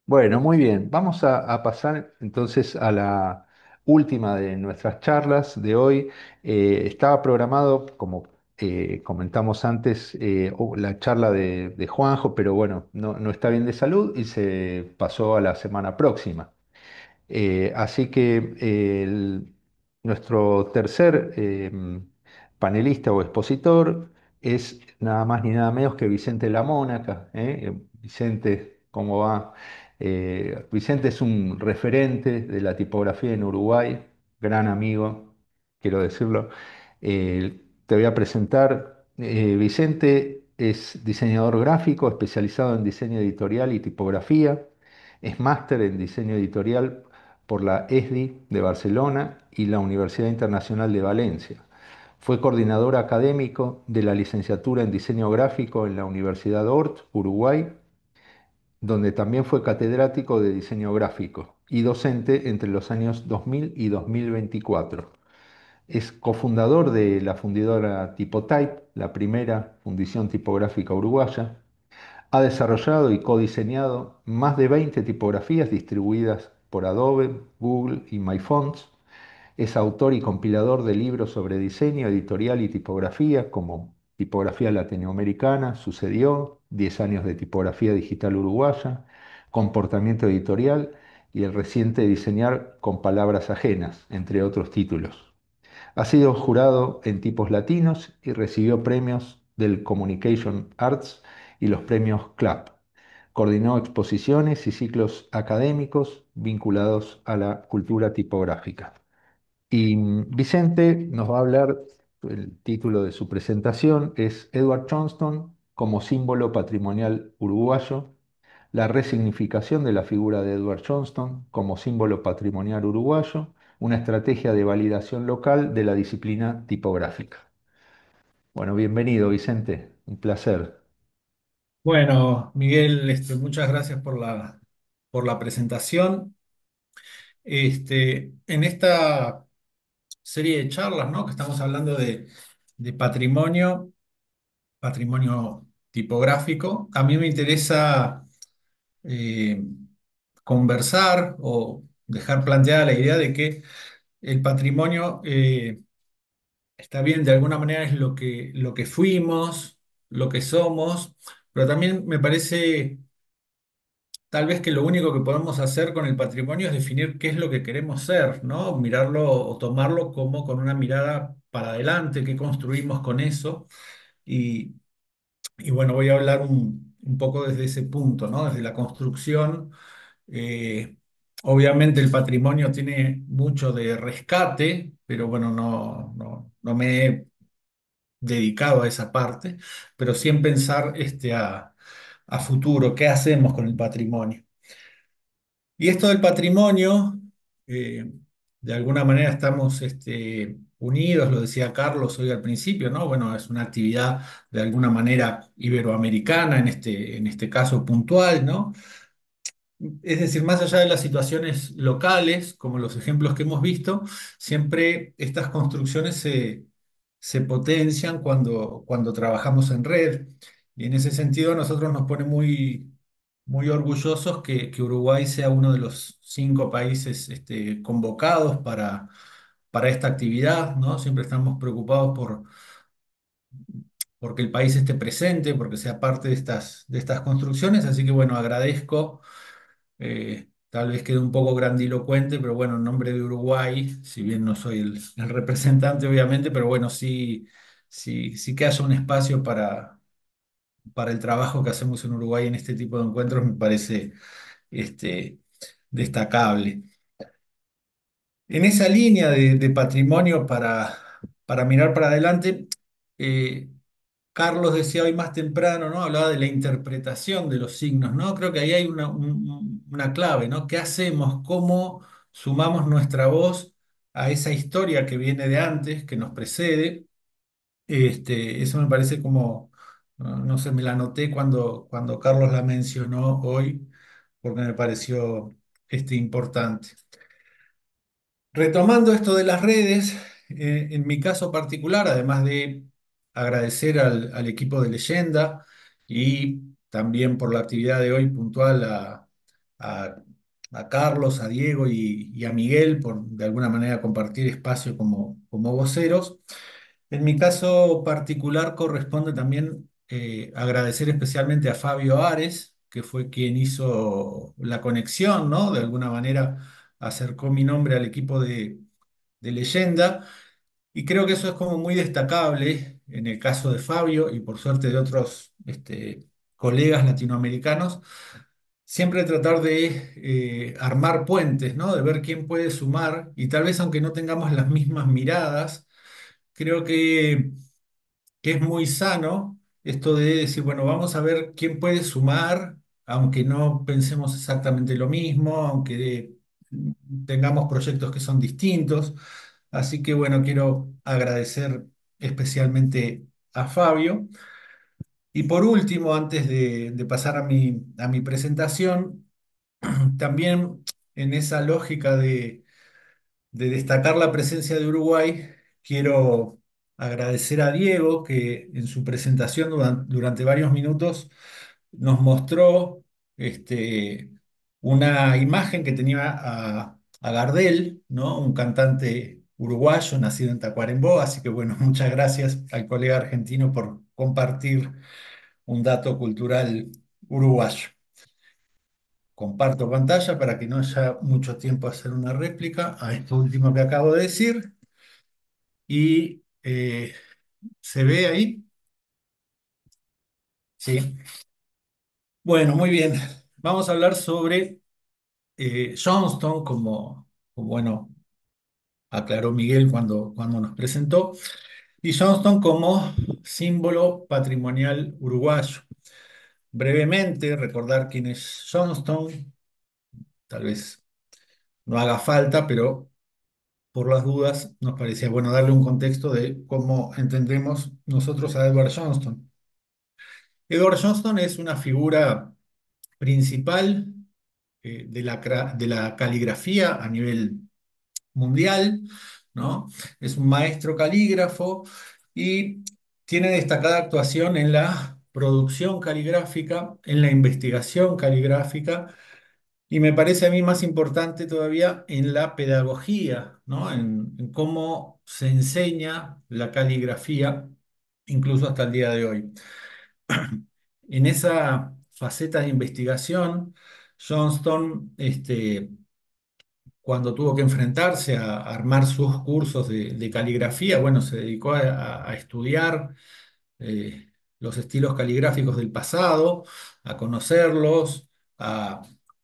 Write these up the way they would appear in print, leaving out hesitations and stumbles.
Bueno, muy bien. Vamos a pasar entonces a la última de nuestras charlas de hoy. Estaba programado, como comentamos antes, la charla de Juanjo, pero bueno, no está bien de salud y se pasó a la semana próxima. Así que nuestro tercer panelista o expositor es nada más ni nada menos que Vicente La Mónaca. Vicente, ¿cómo va? Vicente es un referente de la tipografía en Uruguay, gran amigo, quiero decirlo. Te voy a presentar. Vicente es diseñador gráfico especializado en diseño editorial y tipografía. Es máster en diseño editorial por la ESDI de Barcelona y la Universidad Internacional de Valencia. Fue coordinador académico de la licenciatura en diseño gráfico en la Universidad Ort, Uruguay, donde también fue catedrático de diseño gráfico y docente entre los años 2000 y 2024. Es cofundador de la fundidora Tipotype, la primera fundición tipográfica uruguaya. Ha desarrollado y codiseñado más de 20 tipografías distribuidas por Adobe, Google y MyFonts. Es autor y compilador de libros sobre diseño, editorial y tipografía, como Tipografía Latinoamericana, Sucedió, 10 años de tipografía digital uruguaya, Comportamiento editorial y el reciente Diseñar con palabras ajenas, entre otros títulos. Ha sido jurado en Tipos Latinos y recibió premios del Communication Arts y los premios CLAP. Coordinó exposiciones y ciclos académicos vinculados a la cultura tipográfica. Y Vicente nos va a hablar, el título de su presentación es Edward Johnston como símbolo patrimonial uruguayo, la resignificación de la figura de Edward Johnston como símbolo patrimonial uruguayo, una estrategia de validación local de la disciplina tipográfica. Bueno, bienvenido Vicente, un placer. Bueno, Miguel, muchas gracias por la presentación. En esta serie de charlas, ¿no? Que estamos hablando de patrimonio, patrimonio tipográfico, a mí me interesa eh, conversar o dejar planteada la idea de que el patrimonio está bien, de alguna manera es lo que fuimos, lo que somos, pero también me parece tal vez que lo único que podemos hacer con el patrimonio es definir qué es lo que queremos ser, ¿no? Mirarlo o tomarlo como con una mirada para adelante, qué construimos con eso. Y, y bueno, voy a hablar un poco desde ese punto, ¿no? Desde la construcción. Eh, Obviamente el patrimonio tiene mucho de rescate, pero bueno, no me he dedicado a esa parte, pero sí en pensar a futuro, ¿qué hacemos con el patrimonio? Y esto del patrimonio, eh, de alguna manera estamos unidos, lo decía Carlos hoy al principio, ¿no? Bueno, es una actividad de alguna manera iberoamericana, en este caso puntual, ¿no? Es decir, más allá de las situaciones locales, como los ejemplos que hemos visto, siempre estas construcciones se potencian cuando trabajamos en red. Y en ese sentido, a nosotros nos pone muy orgullosos que Uruguay sea uno de los 5 países convocados para esta actividad, ¿no? Siempre estamos preocupados porque el país esté presente, porque sea parte de estas construcciones. Así que bueno, agradezco. Tal vez quede un poco grandilocuente, pero bueno, en nombre de Uruguay, si bien no soy el representante, obviamente, pero bueno, sí que haya un espacio para el trabajo que hacemos en Uruguay en este tipo de encuentros, me parece este, destacable. En esa línea de patrimonio para mirar para adelante, eh, Carlos decía hoy más temprano, ¿no? Hablaba de la interpretación de los signos, ¿no? Creo que ahí hay una clave, ¿no? ¿Qué hacemos? ¿Cómo sumamos nuestra voz a esa historia que viene de antes, que nos precede? Eso me parece como, no sé, me la anoté cuando Carlos la mencionó hoy, porque me pareció importante. Retomando esto de las redes, en mi caso particular, además de agradecer al equipo de Leyenda y también por la actividad de hoy puntual a, a Carlos, a Diego y a Miguel por de alguna manera compartir espacio como voceros. En mi caso particular corresponde también agradecer especialmente a Fabio Ares, que fue quien hizo la conexión, ¿no? De alguna manera acercó mi nombre al equipo de leyenda. Y creo que eso es como muy destacable en el caso de Fabio y por suerte de otros colegas latinoamericanos, siempre tratar de armar puentes, ¿no? De ver quién puede sumar y tal vez aunque no tengamos las mismas miradas, creo que es muy sano esto de decir, bueno, vamos a ver quién puede sumar, aunque no pensemos exactamente lo mismo, aunque tengamos proyectos que son distintos. Así que bueno, quiero agradecer especialmente a Fabio. Y por último, antes de pasar a mi presentación, también en esa lógica de destacar la presencia de Uruguay, quiero agradecer a Diego que en su presentación durante varios minutos nos mostró una imagen que tenía a Gardel, ¿no? Un cantante uruguayo nacido en Tacuarembó, así que bueno, muchas gracias al colega argentino por compartir un dato cultural uruguayo. Comparto pantalla para que no haya mucho tiempo a hacer una réplica a esto último que acabo de decir. Y se ve ahí. Sí. Bueno, muy bien. Vamos a hablar sobre Johnston, bueno, aclaró Miguel cuando nos presentó, y Johnston como símbolo patrimonial uruguayo. Brevemente, recordar quién es Johnston, tal vez no haga falta, pero por las dudas nos parecía bueno darle un contexto de cómo entendemos nosotros a Edward Johnston. Edward Johnston es una figura principal de la caligrafía a nivel mundial, ¿no? Es un maestro calígrafo y tiene destacada actuación en la producción caligráfica, en la investigación caligráfica y me parece a mí más importante todavía en la pedagogía, ¿no? En cómo se enseña la caligrafía, incluso hasta el día de hoy. En esa faceta de investigación, Johnston, cuando tuvo que enfrentarse a armar sus cursos de caligrafía, bueno, se dedicó a estudiar los estilos caligráficos del pasado, a conocerlos, a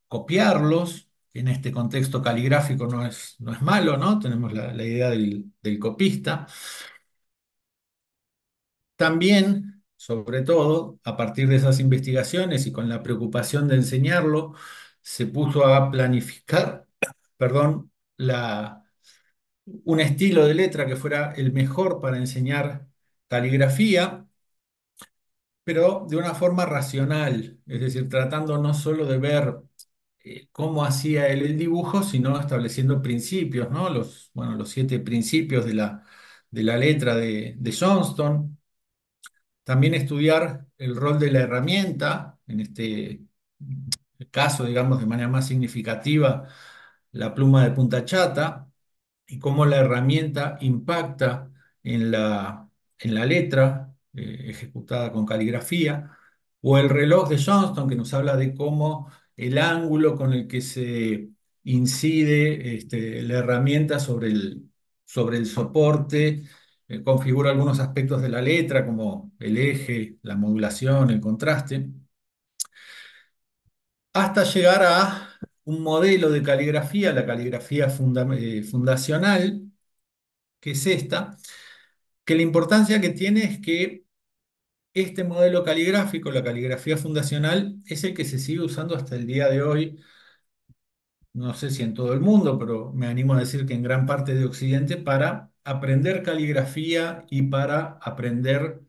copiarlos. En este contexto caligráfico no es malo, ¿no? Tenemos la idea del copista. También, sobre todo, a partir de esas investigaciones y con la preocupación de enseñarlo, se puso a planificar, perdón, un estilo de letra que fuera el mejor para enseñar caligrafía, pero de una forma racional, es decir, tratando no solo de ver cómo hacía él el dibujo, sino estableciendo principios, ¿no? Bueno, los 7 principios de la letra de Johnston. También estudiar el rol de la herramienta, en este caso, digamos, de manera más significativa, la pluma de punta chata, y cómo la herramienta impacta en en la letra ejecutada con caligrafía, o el reloj de Johnston, que nos habla de cómo el ángulo con el que se incide la herramienta sobre el soporte configura algunos aspectos de la letra, como el eje, la modulación, el contraste, hasta llegar a un modelo de caligrafía, la caligrafía fundacional, que es esta, que la importancia que tiene es que este modelo caligráfico, la caligrafía fundacional, es el que se sigue usando hasta el día de hoy, no sé si en todo el mundo, pero me animo a decir que en gran parte de Occidente, para aprender caligrafía y para aprender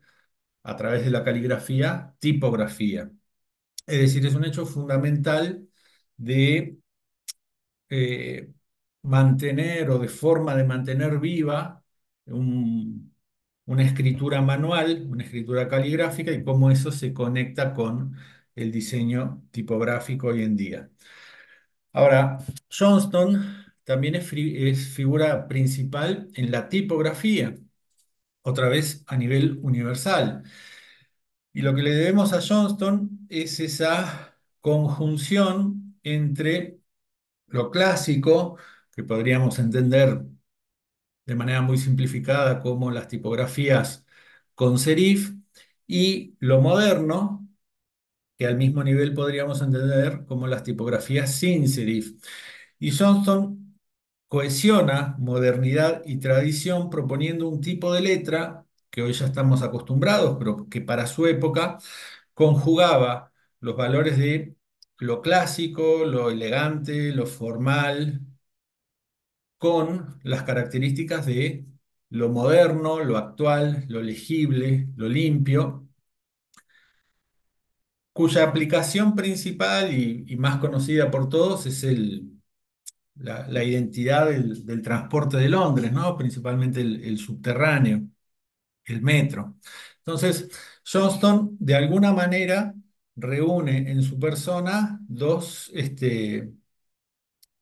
a través de la caligrafía tipografía. Es decir, es un hecho fundamental de eh, mantener o de forma de mantener viva un- una escritura manual, una escritura caligráfica y cómo eso se conecta con el diseño tipográfico hoy en día. Ahora, Johnston también es figura principal en la tipografía, otra vez a nivel universal. Y lo que le debemos a Johnston es esa conjunción entre lo clásico, que podríamos entender de manera muy simplificada como las tipografías con serif, y lo moderno, que al mismo nivel podríamos entender como las tipografías sin serif. Y Johnston cohesiona modernidad y tradición proponiendo un tipo de letra que hoy ya estamos acostumbrados, pero que para su época conjugaba los valores de lo clásico, lo elegante, lo formal, con las características de lo moderno, lo actual, lo legible, lo limpio, cuya aplicación principal y más conocida por todos es la identidad del transporte de Londres, ¿no? Principalmente el subterráneo, el metro. Entonces, Johnston de alguna manera reúne en su persona dos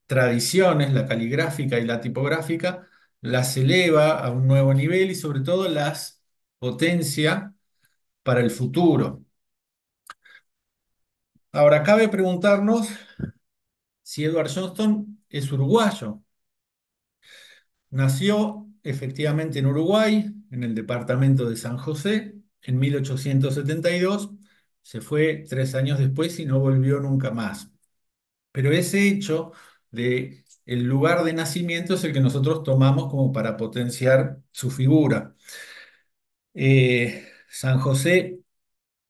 tradiciones, la caligráfica y la tipográfica, las eleva a un nuevo nivel y sobre todo las potencia para el futuro. Ahora, cabe preguntarnos si Edward Johnston es uruguayo. Nació efectivamente en Uruguay, en el departamento de San José, en 1872. Se fue 3 años después y no volvió nunca más. Pero ese hecho de el lugar de nacimiento es el que nosotros tomamos como para potenciar su figura. San José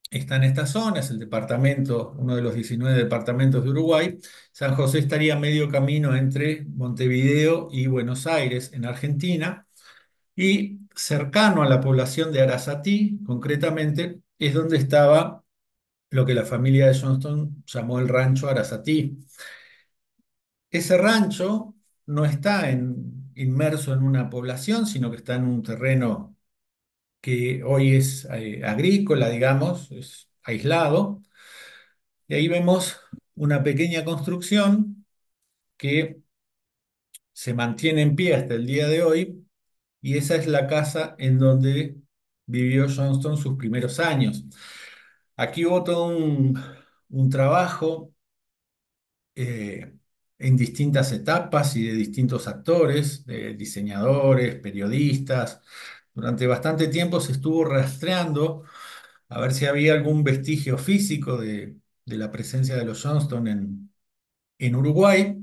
está en esta zona, es el departamento, uno de los 19 departamentos de Uruguay. San José estaría a medio camino entre Montevideo y Buenos Aires, en Argentina, y cercano a la población de Arasatí, concretamente, es donde estaba lo que la familia de Johnston llamó el rancho Arasatí. Ese rancho no está inmerso en una población, sino que está en un terreno que hoy es agrícola, digamos, es aislado. Y ahí vemos una pequeña construcción que se mantiene en pie hasta el día de hoy, y esa es la casa en donde vivió Johnston sus primeros años. Aquí hubo todo un trabajo eh, en distintas etapas y de distintos actores, de diseñadores, periodistas. Durante bastante tiempo se estuvo rastreando a ver si había algún vestigio físico de la presencia de los Johnston en Uruguay,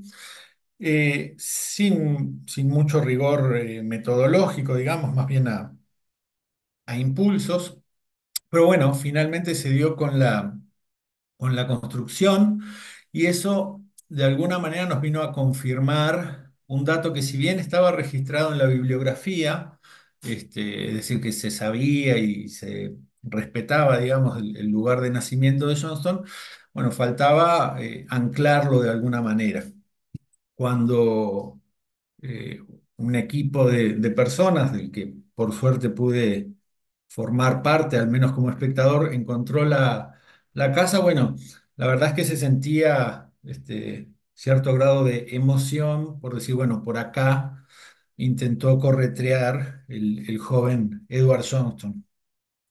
sin mucho rigor metodológico, digamos, más bien a impulsos. Pero bueno, finalmente se dio con la construcción, y eso de alguna manera nos vino a confirmar un dato que, si bien estaba registrado en la bibliografía, es decir, que se sabía y se respetaba, digamos, el lugar de nacimiento de Johnston, bueno, faltaba anclarlo de alguna manera. Cuando eh, un equipo de personas, del que por suerte pude formar parte, al menos como espectador, encontró la casa, bueno, la verdad es que se sentía cierto grado de emoción por decir, bueno, por acá intentó corretrear el joven Edward Johnston,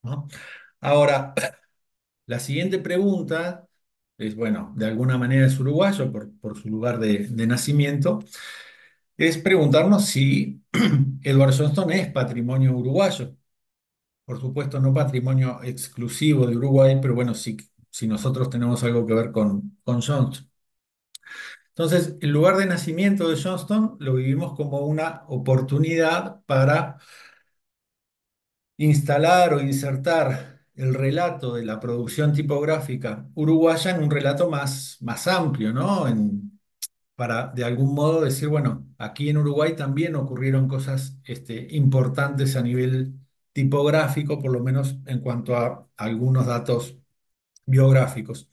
¿no? Ahora, la siguiente pregunta es, bueno, de alguna manera es uruguayo por su lugar de nacimiento, es preguntarnos si Edward Johnston es patrimonio uruguayo. Por supuesto, no patrimonio exclusivo de Uruguay, pero bueno, sí, si nosotros tenemos algo que ver con Johnston. Entonces, el lugar de nacimiento de Johnston lo vivimos como una oportunidad para instalar o insertar el relato de la producción tipográfica uruguaya en un relato más amplio, ¿no? Para de algún modo decir, bueno, aquí en Uruguay también ocurrieron cosas importantes a nivel tipográfico, por lo menos en cuanto a algunos datos biográficos.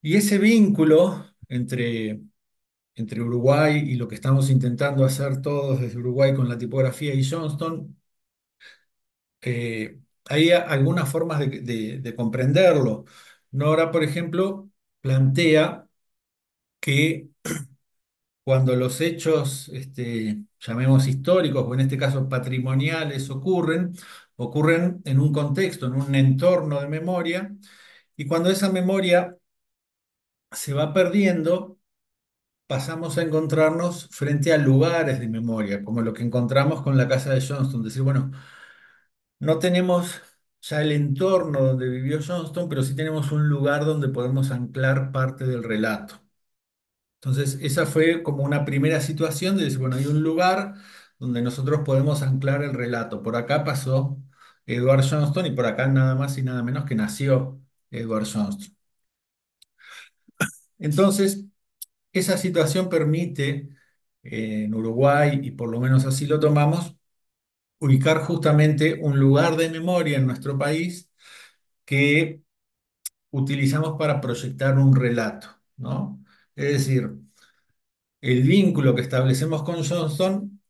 Y ese vínculo entre Uruguay y lo que estamos intentando hacer todos desde Uruguay con la tipografía y Johnston, hay algunas formas de comprenderlo. Nora, por ejemplo, plantea que cuando los hechos, llamemos históricos o en este caso patrimoniales, ocurren en un contexto, en un entorno de memoria, y cuando esa memoria se va perdiendo, pasamos a encontrarnos frente a lugares de memoria, como lo que encontramos con la casa de Johnston. Decir, bueno, no tenemos ya el entorno donde vivió Johnston, pero sí tenemos un lugar donde podemos anclar parte del relato. Entonces, esa fue como una primera situación de decir, bueno, hay un lugar donde nosotros podemos anclar el relato. Por acá pasó Edward Johnston y por acá nada más y nada menos que nació Edward Johnston. Entonces, esa situación permite en Uruguay, y por lo menos así lo tomamos, ubicar justamente un lugar de memoria en nuestro país que utilizamos para proyectar un relato, ¿no? Es decir, el vínculo que establecemos con Johnston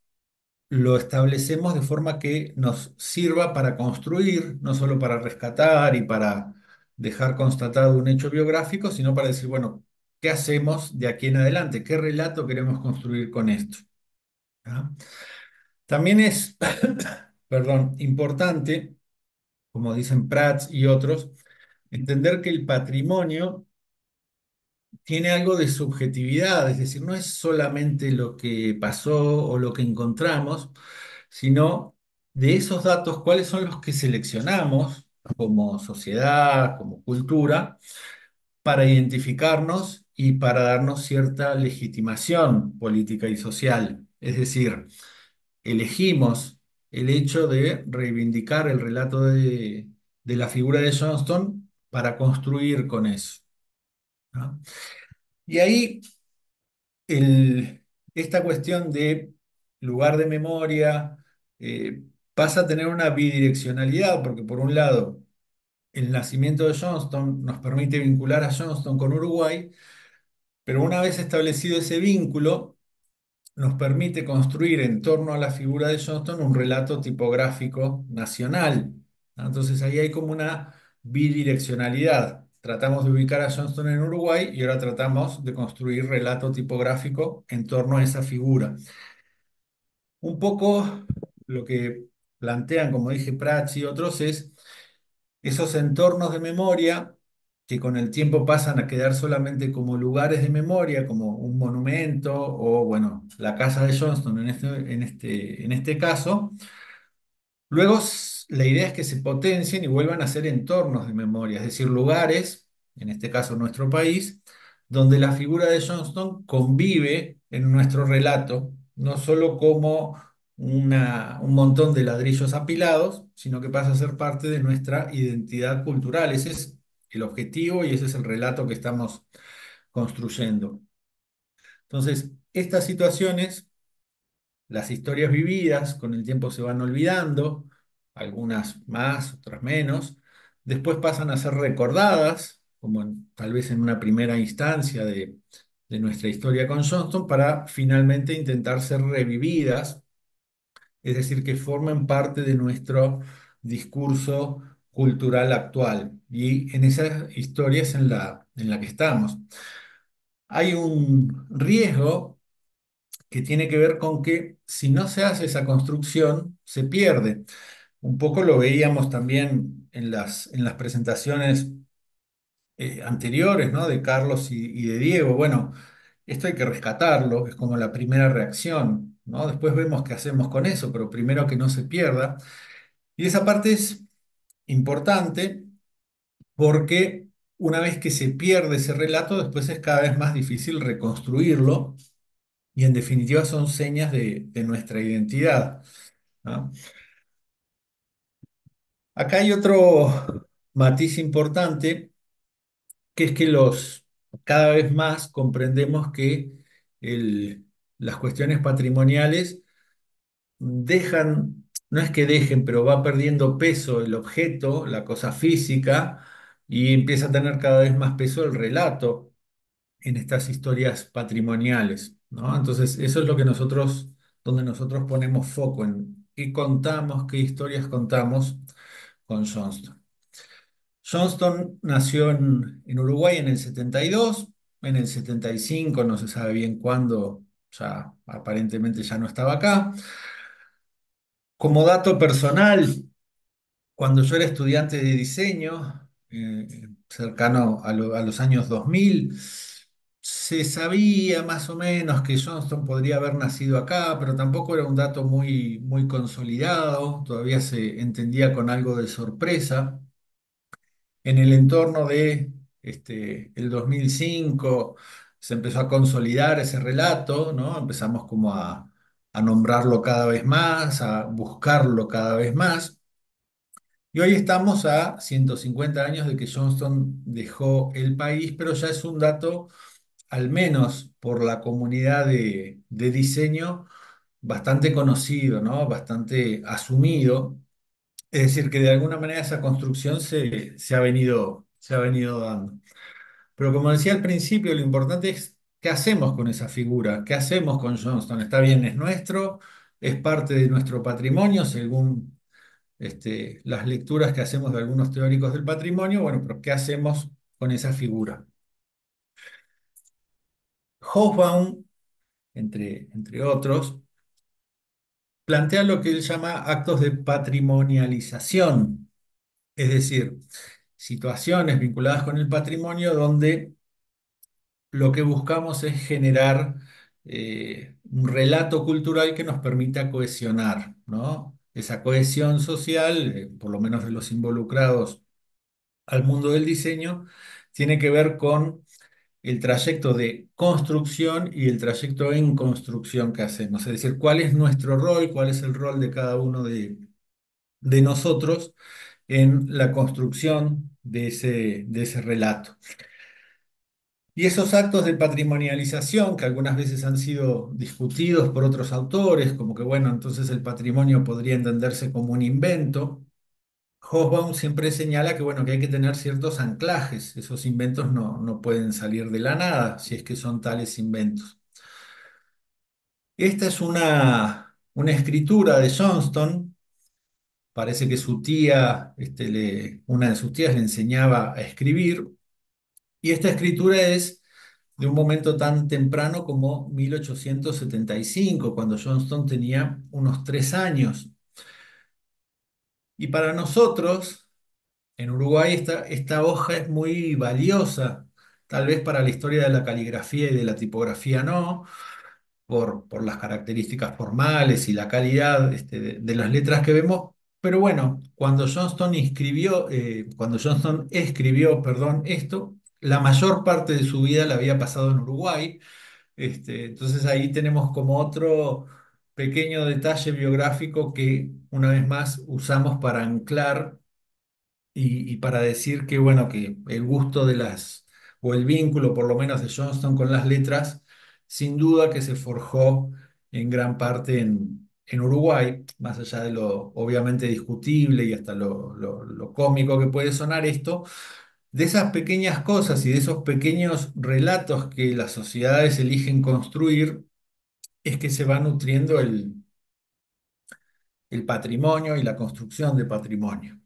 lo establecemos de forma que nos sirva para construir, no solo para rescatar y para dejar constatado un hecho biográfico, sino para decir, bueno, ¿qué hacemos de aquí en adelante? ¿Qué relato queremos construir con esto? ¿Ah? También es, perdón, importante, como dicen Prats y otros, entender que el patrimonio tiene algo de subjetividad, es decir, no es solamente lo que pasó o lo que encontramos, sino de esos datos, cuáles son los que seleccionamos como sociedad, como cultura, para identificarnos y para darnos cierta legitimación política y social. Es decir, elegimos el hecho de reivindicar el relato de la figura de Johnston para construir con eso, ¿no? Y ahí esta cuestión de lugar de memoria eh, pasa a tener una bidireccionalidad, porque por un lado, el nacimiento de Johnston nos permite vincular a Johnston con Uruguay, pero una vez establecido ese vínculo, nos permite construir en torno a la figura de Johnston un relato tipográfico nacional, ¿no? Entonces ahí hay como una bidireccionalidad. Tratamos de ubicar a Johnston en Uruguay y ahora tratamos de construir relato tipográfico en torno a esa figura. Un poco lo que plantean, como dije, Prats y otros, es esos entornos de memoria que con el tiempo pasan a quedar solamente como lugares de memoria, como un monumento o, bueno, la casa de Johnston en este caso. Luego, la idea es que se potencien y vuelvan a ser entornos de memoria, es decir, lugares, en este caso nuestro país, donde la figura de Johnston convive en nuestro relato, no solo como un montón de ladrillos apilados, sino que pasa a ser parte de nuestra identidad cultural. Ese es el objetivo y ese es el relato que estamos construyendo. Entonces, estas situaciones, las historias vividas con el tiempo se van olvidando, algunas más, otras menos. Después pasan a ser recordadas, como tal vez en una primera instancia de nuestra historia con Johnston, para finalmente intentar ser revividas, es decir, que formen parte de nuestro discurso cultural actual. Y en esa historia es en la que estamos. Hay un riesgo que tiene que ver con que si no se hace esa construcción, se pierde. Un poco lo veíamos también en las presentaciones anteriores, ¿no? De Carlos y de Diego. Bueno, esto hay que rescatarlo, es como la primera reacción, ¿no? Después vemos qué hacemos con eso, pero primero que no se pierda. Y esa parte es importante porque una vez que se pierde ese relato, después es cada vez más difícil reconstruirlo y en definitiva son señas de nuestra identidad, ¿no? Acá hay otro matiz importante, que es que cada vez más comprendemos que las cuestiones patrimoniales no es que dejen, pero va perdiendo peso el objeto, la cosa física, y empieza a tener cada vez más peso el relato en estas historias patrimoniales, ¿no? Entonces, eso es donde nosotros ponemos foco en qué contamos, qué historias contamos con Johnston. Johnston nació en Uruguay en el 72, en el 75, no se sabe bien cuándo, ya aparentemente ya no estaba acá. Como dato personal, cuando yo era estudiante de diseño, cercano a los años 2000, se sabía más o menos que Johnston podría haber nacido acá, pero tampoco era un dato muy consolidado, todavía se entendía con algo de sorpresa. En el entorno de el 2005 se empezó a consolidar ese relato, ¿no? Empezamos como a nombrarlo cada vez más, a buscarlo cada vez más. Y hoy estamos a 150 años de que Johnston dejó el país, pero ya es un dato, al menos por la comunidad de diseño, bastante conocido, ¿no? Bastante asumido. Es decir, que de alguna manera esa construcción se ha venido dando. Pero como decía al principio, lo importante es qué hacemos con esa figura, qué hacemos con Johnston. Está bien, es nuestro, es parte de nuestro patrimonio, según las lecturas que hacemos de algunos teóricos del patrimonio. Bueno, pero ¿qué hacemos con esa figura? Hobsbawm, entre otros, plantea lo que él llama actos de patrimonialización, es decir, situaciones vinculadas con el patrimonio donde lo que buscamos es generar un relato cultural que nos permita cohesionar, ¿no? Esa cohesión social, por lo menos de los involucrados al mundo del diseño, tiene que ver con el trayecto de construcción y el trayecto en construcción que hacemos. Es decir, cuál es nuestro rol, cuál es el rol de cada uno de nosotros en la construcción de ese relato. Y esos actos de patrimonialización, que algunas veces han sido discutidos por otros autores, como que, bueno, entonces el patrimonio podría entenderse como un invento. Hobsbawm siempre señala que, bueno, que hay que tener ciertos anclajes. Esos inventos no pueden salir de la nada, si es que son tales inventos. Esta es una escritura de Johnston. Parece que su tía, una de sus tías le enseñaba a escribir. Y esta escritura es de un momento tan temprano como 1875, cuando Johnston tenía unos 3 años. Y para nosotros, en Uruguay, esta hoja es muy valiosa, tal vez para la historia de la caligrafía y de la tipografía no, por las características formales y la calidad de las letras que vemos. Pero bueno, cuando Johnston escribió, perdón, esto, la mayor parte de su vida la había pasado en Uruguay. Entonces ahí tenemos como otro pequeño detalle biográfico que una vez más usamos para anclar y para decir que, bueno, que el gusto o el vínculo por lo menos de Johnston con las letras, sin duda que se forjó en gran parte en Uruguay, más allá de lo obviamente discutible y hasta lo cómico que puede sonar esto, de esas pequeñas cosas y de esos pequeños relatos que las sociedades eligen construir, es que se va nutriendo el patrimonio y la construcción de patrimonio.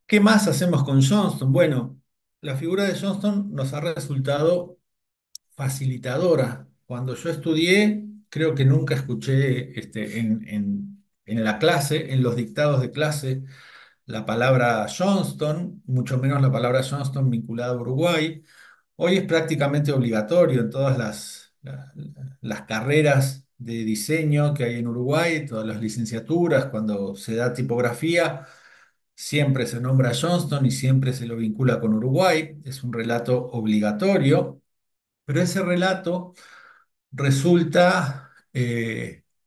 ¿Qué más hacemos con Johnston? Bueno, la figura de Johnston nos ha resultado facilitadora. Cuando yo estudié, creo que nunca escuché en la clase, en los dictados de clase, la palabra Johnston, mucho menos la palabra Johnston vinculada a Uruguay. Hoy es prácticamente obligatorio en todas las carreras de diseño que hay en Uruguay, todas las licenciaturas, cuando se da tipografía, siempre se nombra a Johnston y siempre se lo vincula con Uruguay. Es un relato obligatorio, pero ese relato resulta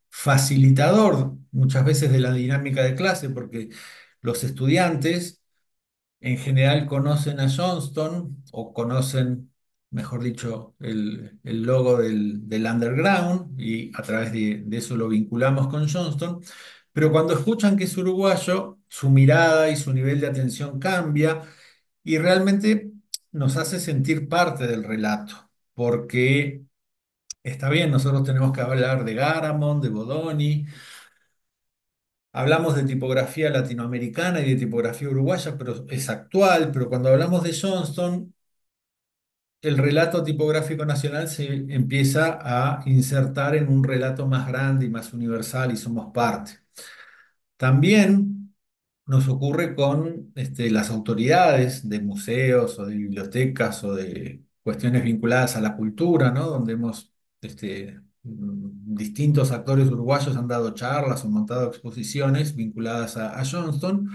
facilitador muchas veces de la dinámica de clase, porque los estudiantes en general conocen a Johnston o conocen, mejor dicho, el logo del underground y a través de eso lo vinculamos con Johnston, pero cuando escuchan que es uruguayo, su mirada y su nivel de atención cambia y realmente nos hace sentir parte del relato, porque está bien, nosotros tenemos que hablar de Garamond, de Bodoni. Hablamos de tipografía latinoamericana y de tipografía uruguaya, pero es actual, pero cuando hablamos de Johnston, el relato tipográfico nacional se empieza a insertar en un relato más grande y más universal y somos parte. También nos ocurre con las autoridades de museos o de bibliotecas o de cuestiones vinculadas a la cultura, ¿no? Donde distintos actores uruguayos han dado charlas o montado exposiciones vinculadas a Johnston.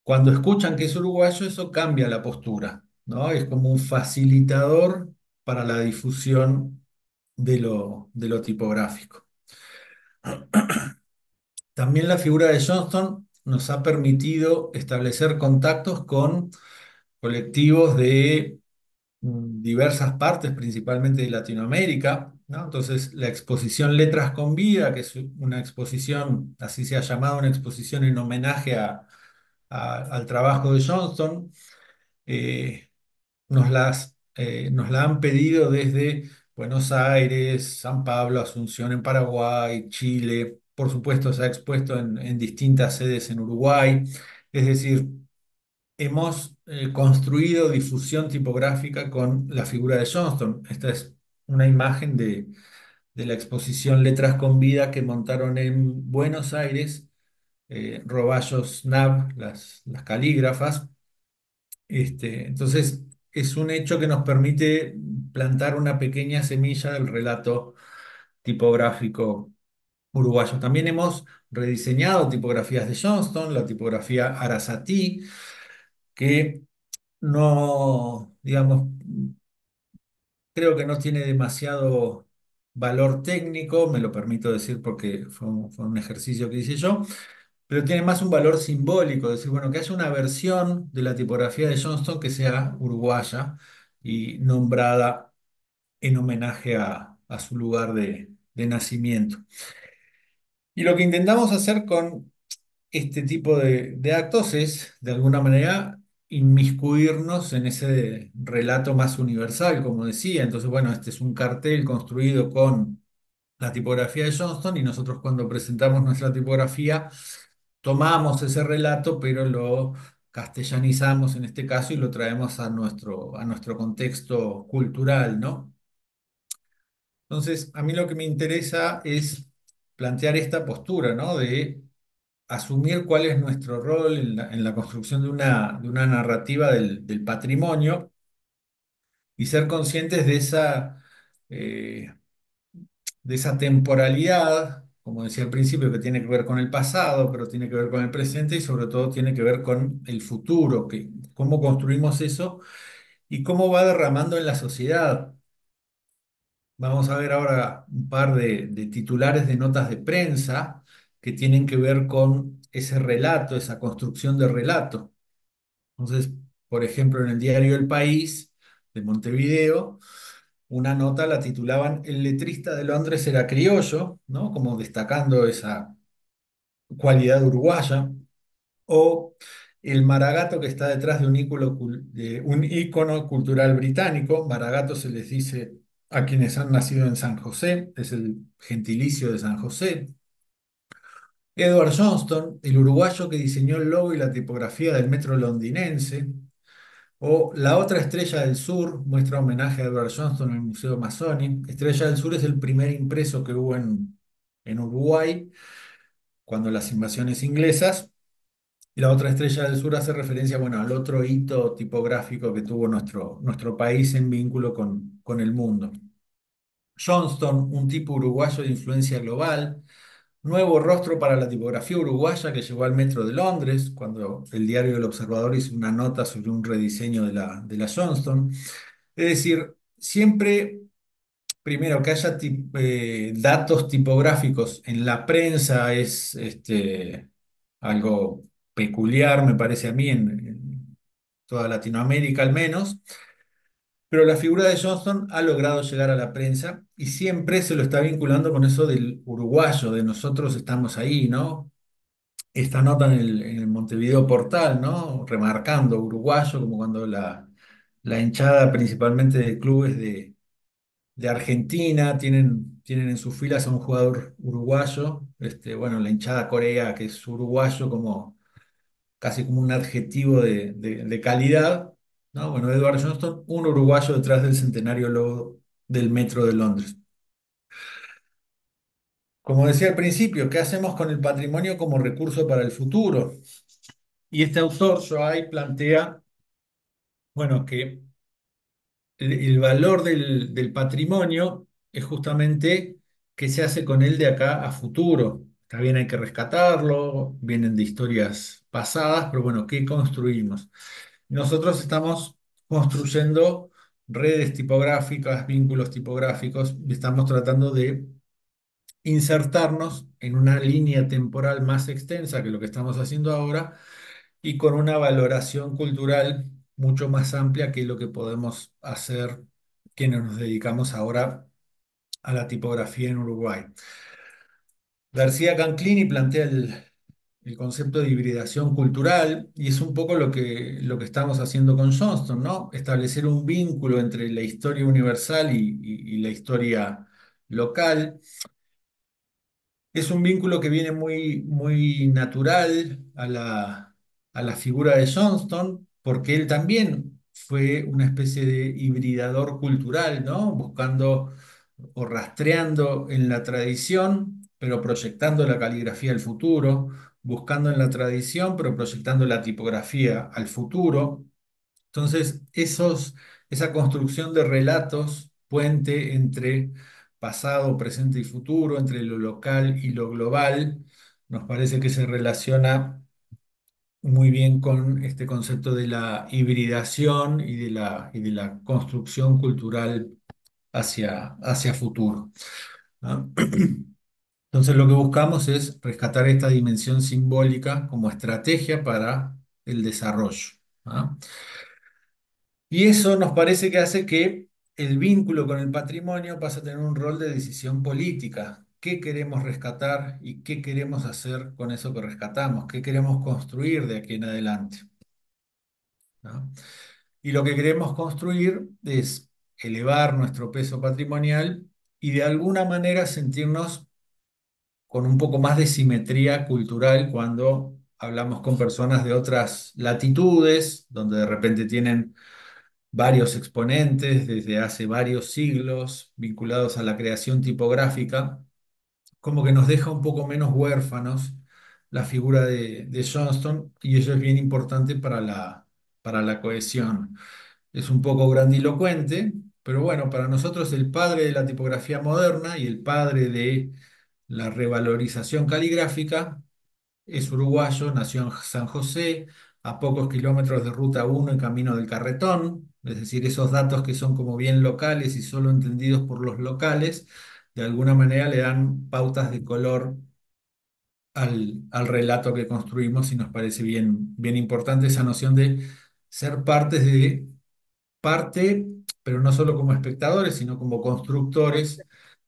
Cuando escuchan que es uruguayo, eso cambia la postura, ¿no? Es como un facilitador para la difusión de lo tipográfico. También la figura de Johnston nos ha permitido establecer contactos con colectivos de diversas partes, principalmente de Latinoamérica, ¿no? Entonces, la exposición Letras con Vida, que es una exposición, así se ha llamado, una exposición en homenaje al trabajo de Johnston, eh, nos la han pedido desde Buenos Aires, San Pablo, Asunción en Paraguay, Chile, por supuesto se ha expuesto en distintas sedes en Uruguay, es decir, hemos construido difusión tipográfica con la figura de Johnston. Esta es una imagen de la exposición Letras con Vida que montaron en Buenos Aires, Roballos Nab, las calígrafas. Entonces, es un hecho que nos permite plantar una pequeña semilla del relato tipográfico uruguayo. También hemos rediseñado tipografías de Johnston, la tipografía Arasatí, que no, digamos, creo que no tiene demasiado valor técnico, me lo permito decir porque fue un ejercicio que hice yo, pero tiene más un valor simbólico, es decir, bueno, que haya una versión de la tipografía de Johnston que sea uruguaya y nombrada en homenaje a su lugar de nacimiento. Y lo que intentamos hacer con este tipo de actos es, de alguna manera, inmiscuirnos en ese relato más universal, como decía. Entonces, bueno, este es un cartel construido con la tipografía de Johnston y nosotros cuando presentamos nuestra tipografía tomamos ese relato, pero lo castellanizamos en este caso y lo traemos a nuestro contexto cultural, ¿no? Entonces, a mí lo que me interesa es plantear esta postura, ¿no? De asumir cuál es nuestro rol en la construcción de una narrativa del patrimonio y ser conscientes eh, de esa temporalidad, como decía al principio, que tiene que ver con el pasado, pero tiene que ver con el presente y sobre todo tiene que ver con el futuro, que, cómo construimos eso y cómo va derramando en la sociedad. Vamos a ver ahora un par de titulares de notas de prensa que tienen que ver con ese relato, esa construcción de relato. Entonces, por ejemplo, en el diario El País de Montevideo, una nota la titulaban El letrista de Londres era criollo, ¿no? Como destacando esa cualidad uruguaya. O el Maragato que está detrás de de un ícono cultural británico. Maragato se les dice a quienes han nacido en San José, es el gentilicio de San José. Edward Johnston, el uruguayo que diseñó el logo y la tipografía del metro londinense. O La otra estrella del sur, muestra homenaje a Edward Johnston en el Museo Masonic. Estrella del Sur es el primer impreso que hubo en Uruguay cuando las invasiones inglesas. Y la otra estrella del sur hace referencia, bueno, al otro hito tipográfico que tuvo nuestro país en vínculo con el mundo. Johnston, un tipo uruguayo de influencia global. Nuevo rostro para la tipografía uruguaya que llegó al Metro de Londres, cuando el diario El Observador hizo una nota sobre un rediseño de la Johnston. Es decir, siempre, primero, que haya datos tipográficos en la prensa es algo peculiar, me parece a mí, en toda Latinoamérica al menos, pero la figura de Johnston ha logrado llegar a la prensa y siempre se lo está vinculando con eso del uruguayo, de nosotros estamos ahí, ¿no? Esta nota en el Montevideo Portal, ¿no? Remarcando uruguayo, como cuando la hinchada principalmente de clubes de Argentina tienen en sus filas a un jugador uruguayo, bueno, la hinchada Corea, que es uruguayo como casi como un adjetivo de calidad. ¿no? Bueno, Edward Johnston, un uruguayo detrás del centenario logo del Metro de Londres. Como decía al principio, ¿qué hacemos con el patrimonio como recurso para el futuro? Y este autor, Joai, plantea, bueno, que el valor del patrimonio es justamente qué se hace con él de acá a futuro. Está bien, hay que rescatarlo, vienen de historias pasadas, pero bueno, ¿qué construimos? Nosotros estamos construyendo redes tipográficas, vínculos tipográficos, y estamos tratando de insertarnos en una línea temporal más extensa que lo que estamos haciendo ahora y con una valoración cultural mucho más amplia que lo que podemos hacer quienes nos dedicamos ahora a la tipografía en Uruguay. García Canclini plantea el concepto de hibridación cultural y es un poco lo que estamos haciendo con Johnston, ¿no? Establecer un vínculo entre la historia universal y la historia local. Es un vínculo que viene muy natural a la figura de Johnston, porque él también fue una especie de hibridador cultural, ¿no? Buscando o rastreando en la tradición, pero proyectando la caligrafía al futuro, buscando en la tradición, pero proyectando la tipografía al futuro. Entonces, esa construcción de relatos, puente entre pasado, presente y futuro, entre lo local y lo global, nos parece que se relaciona muy bien con este concepto de la hibridación y de la construcción cultural hacia futuro, ¿no? Entonces, lo que buscamos es rescatar esta dimensión simbólica como estrategia para el desarrollo, ¿no? Y eso nos parece que hace que el vínculo con el patrimonio pase a tener un rol de decisión política. ¿Qué queremos rescatar y qué queremos hacer con eso que rescatamos? ¿Qué queremos construir de aquí en adelante? ¿No? Y lo que queremos construir es elevar nuestro peso patrimonial y de alguna manera sentirnos con un poco más de simetría cultural cuando hablamos con personas de otras latitudes, donde de repente tienen varios exponentes desde hace varios siglos vinculados a la creación tipográfica, como que nos deja un poco menos huérfanos la figura de Johnston y eso es bien importante para la cohesión. Es un poco grandilocuente, pero bueno, para nosotros el padre de la tipografía moderna y el padre de la revalorización caligráfica es uruguayo, nació en San José, a pocos kilómetros de Ruta 1 en Camino del Carretón, es decir, esos datos que son como bien locales y solo entendidos por los locales, de alguna manera le dan pautas de color al relato que construimos y nos parece bien importante esa noción de ser parte, pero no solo como espectadores, sino como constructores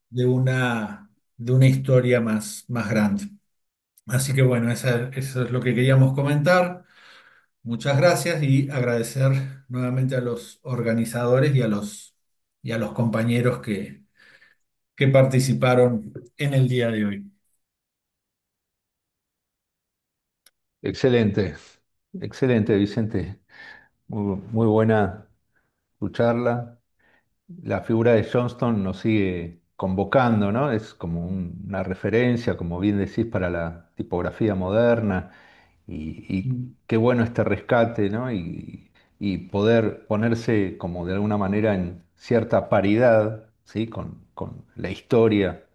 de una historia más grande. Así que bueno, eso es lo que queríamos comentar. Muchas gracias y agradecer nuevamente a los organizadores y a los compañeros que participaron en el día de hoy. Excelente, excelente, Vicente. Muy buena tu charla. La figura de Johnston nos sigue convocando, ¿no? Es como una referencia, como bien decís, para la tipografía moderna y qué bueno este rescate, ¿no? Y poder ponerse como de alguna manera en cierta paridad, ¿sí? Con la historia,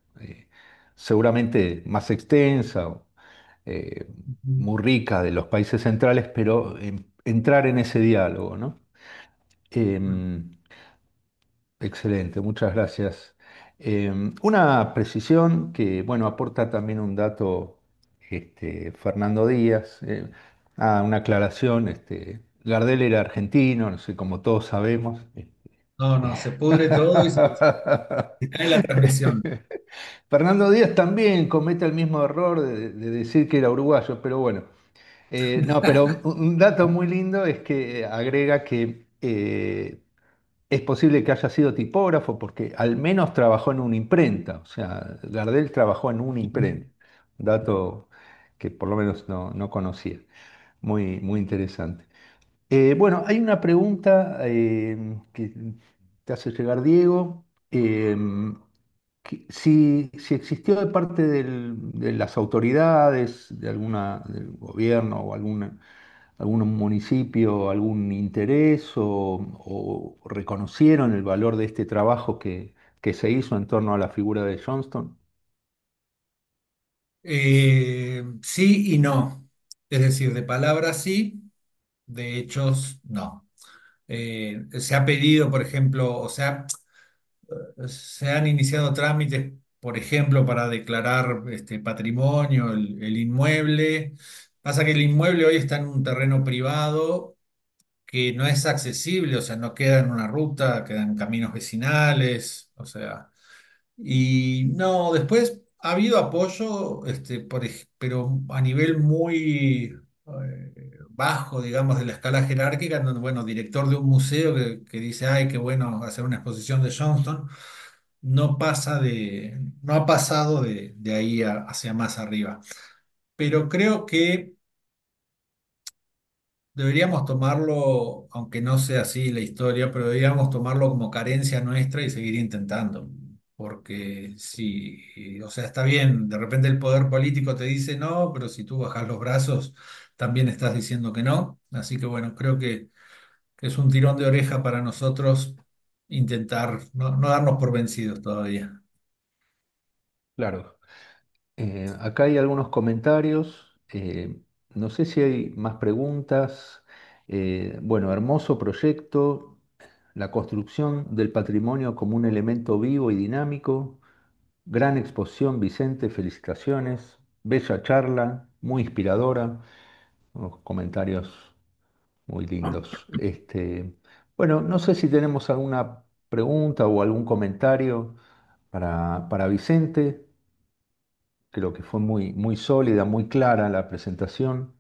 seguramente más extensa, eh, Ujú. muy rica de los países centrales, pero entrar en ese diálogo, ¿no? Em, Excelente, muchas gracias. Una precisión que, bueno, aporta también un dato, Fernando Díaz. Una aclaración, Gardel era argentino, no sé, como todos sabemos. No, no, se pudre todo y se cae la transmisión. Fernando Díaz también comete el mismo error de decir que era uruguayo, pero bueno. No, pero un dato muy lindo es que agrega que es posible que haya sido tipógrafo porque al menos trabajó en una imprenta, o sea, Gardel trabajó en una imprenta, dato que por lo menos no conocía, muy interesante. Bueno, hay una pregunta que te hace llegar Diego. Si existió de parte de las autoridades, de alguna, del gobierno o algún municipio, algún interés o reconocieron el valor de este trabajo que se hizo en torno a la figura de Johnston. Sí y no. Es decir, de palabras sí, de hechos no. Se ha pedido, por ejemplo, o sea, se han iniciado trámites, por ejemplo, para declarar patrimonio el inmueble. Pasa que el inmueble hoy está en un terreno privado que no es accesible, o sea, no queda en una ruta, quedan caminos vecinales, o sea. Y no, después ha habido apoyo, pero a nivel muy bajo, digamos, de la escala jerárquica, en donde, bueno, director de un museo que dice, ay, qué bueno hacer una exposición de Johnston, no ha pasado de ahí hacia más arriba. Pero creo que deberíamos tomarlo, aunque no sea así la historia, pero deberíamos tomarlo como carencia nuestra y seguir intentando. Porque si, o sea, está bien, de repente el poder político te dice no, pero si tú bajas los brazos, también estás diciendo que no. Así que bueno, creo que es un tirón de oreja para nosotros intentar no darnos por vencidos todavía. Claro. Acá hay algunos comentarios. No sé si hay más preguntas. Bueno, hermoso proyecto. La construcción del patrimonio como un elemento vivo y dinámico. Gran exposición, Vicente. Felicitaciones. Bella charla, muy inspiradora. Unos comentarios muy lindos. Bueno, no sé si tenemos alguna pregunta o algún comentario para Vicente. Creo que fue muy sólida, muy clara la presentación.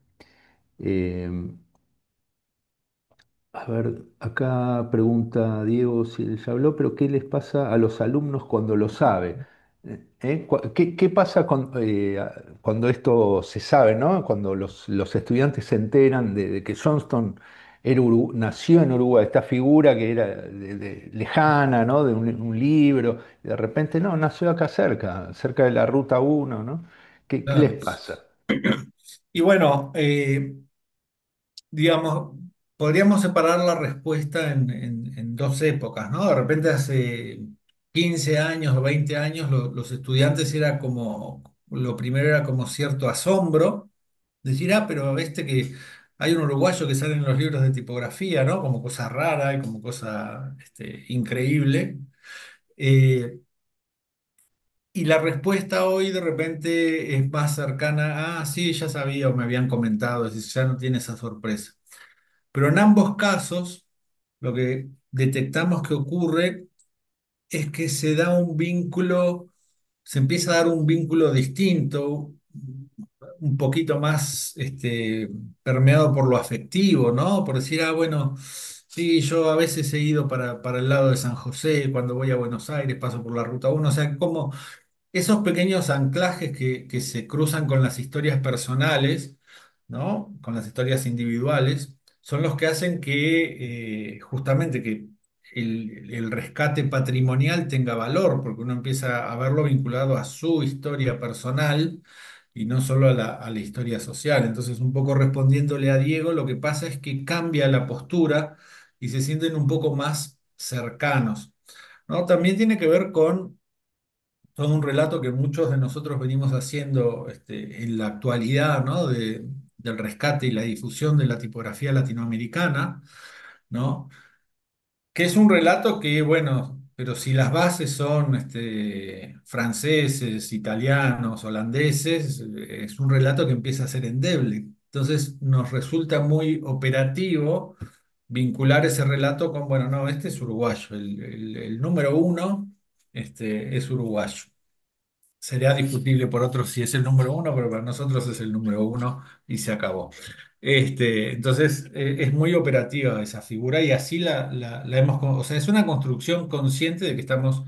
Eh, a ver, acá pregunta Diego si él ya habló, pero ¿qué les pasa a los alumnos cuando lo sabe? ¿Qué pasa cuando esto se sabe, ¿no? Cuando los estudiantes se enteran de que Johnston nació en Uruguay, esta figura que era lejana, ¿no? De un libro, y de repente no, nació acá cerca de la Ruta 1, ¿no? ¿Qué les Claro. pasa? Y bueno, digamos, podríamos separar la respuesta en dos épocas, ¿no? De repente hace 15 años o 20 años los estudiantes era como, lo primero era como cierto asombro, decir, ah, pero que hay un uruguayo que sale en los libros de tipografía, ¿no? Como cosa rara y como cosa increíble. Eh, y la respuesta hoy de repente es más cercana a, ah, sí, ya sabía o me habían comentado, es decir, ya no tiene esa sorpresa. Pero en ambos casos, lo que detectamos que ocurre es que se da un vínculo, se empieza a dar un vínculo distinto, un poquito más permeado por lo afectivo, ¿no? Por decir, ah, bueno, sí, yo a veces he ido para el lado de San José, cuando voy a Buenos Aires paso por la Ruta 1, o sea, como esos pequeños anclajes que se cruzan con las historias personales, ¿no? Con las historias individuales, son los que hacen que justamente que el rescate patrimonial tenga valor, porque uno empieza a verlo vinculado a su historia personal y no solo a la historia social. Entonces, un poco respondiéndole a Diego, lo que pasa es que cambia la postura y se sienten un poco más cercanos, ¿no? También tiene que ver con todo un relato que muchos de nosotros venimos haciendo en la actualidad, ¿no? Del rescate y la difusión de la tipografía latinoamericana, ¿no? Que es un relato que, bueno, pero si las bases son franceses, italianos, holandeses, es un relato que empieza a ser endeble. Entonces nos resulta muy operativo vincular ese relato con, bueno, no, este es uruguayo, el número uno es uruguayo. Sería discutible por otros si es el número uno, pero para nosotros es el número uno y se acabó. Entonces, es muy operativa esa figura y así la hemos, o sea, es una construcción consciente de que estamos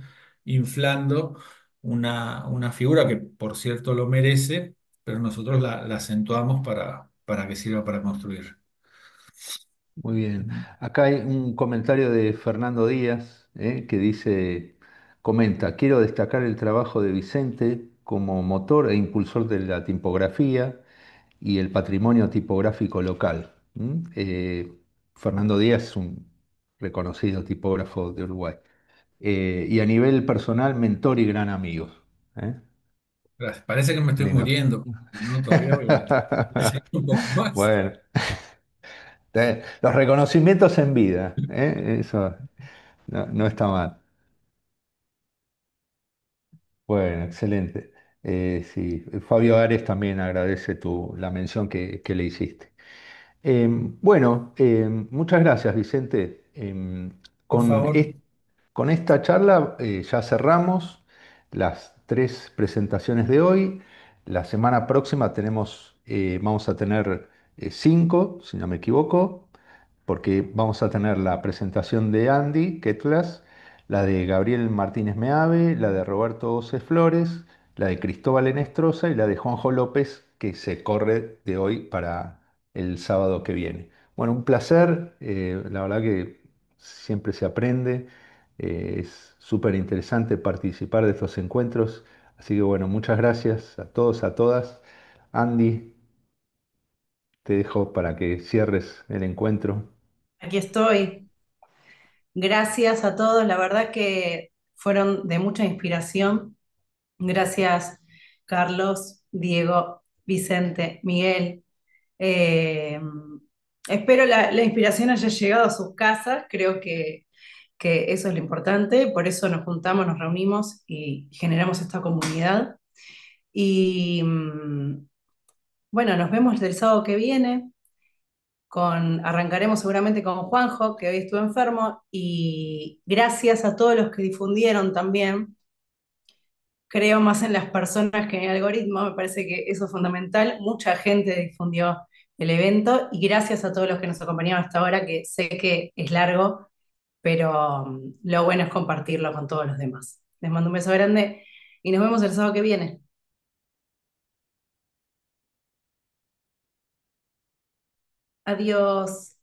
inflando una figura que, por cierto, lo merece, pero nosotros la acentuamos para que sirva para construir. Muy bien. Acá hay un comentario de Fernando Díaz, que dice, comenta, quiero destacar el trabajo de Vicente como motor e impulsor de la tipografía y el patrimonio tipográfico local. ¿M? Fernando Díaz es un reconocido tipógrafo de Uruguay. Y a nivel personal, mentor y gran amigo. ¿Eh? Gracias. Parece que me estoy Lindo. muriendo, ¿no? Todavía voy a seguir un poco más. Bueno, los reconocimientos en vida, eso no está mal. Bueno, excelente. Sí, Fabio Ares también agradece la mención que le hiciste. Bueno, muchas gracias, Vicente. Por Con, favor. es- con esta charla ya cerramos las tres presentaciones de hoy. La semana próxima vamos a tener cinco, si no me equivoco, porque vamos a tener la presentación de Andy Ketlas, la de Gabriel Martínez Meave, la de Roberto Ose Flores, la de Cristóbal Enestrosa y la de Juanjo López, que se corre de hoy para el sábado que viene. Bueno, un placer, la verdad que siempre se aprende, es súper interesante participar de estos encuentros, así que bueno, muchas gracias a todos, a todas. Andy, te dejo para que cierres el encuentro. Aquí estoy. Gracias a todos. La verdad que fueron de mucha inspiración. Gracias, Carlos, Diego, Vicente, Miguel. Eh, Espero la inspiración haya llegado a sus casas. Creo que eso es lo importante. Por eso nos juntamos, nos reunimos y generamos esta comunidad. Y bueno, nos vemos el sábado que viene. Arrancaremos seguramente con Juanjo, que hoy estuvo enfermo, y gracias a todos los que difundieron también. Creo más en las personas que en el algoritmo, me parece que eso es fundamental. Mucha gente difundió el evento y gracias a todos los que nos acompañaron hasta ahora, que sé que es largo, pero lo bueno es compartirlo con todos los demás. Les mando un beso grande y nos vemos el sábado que viene. Adiós.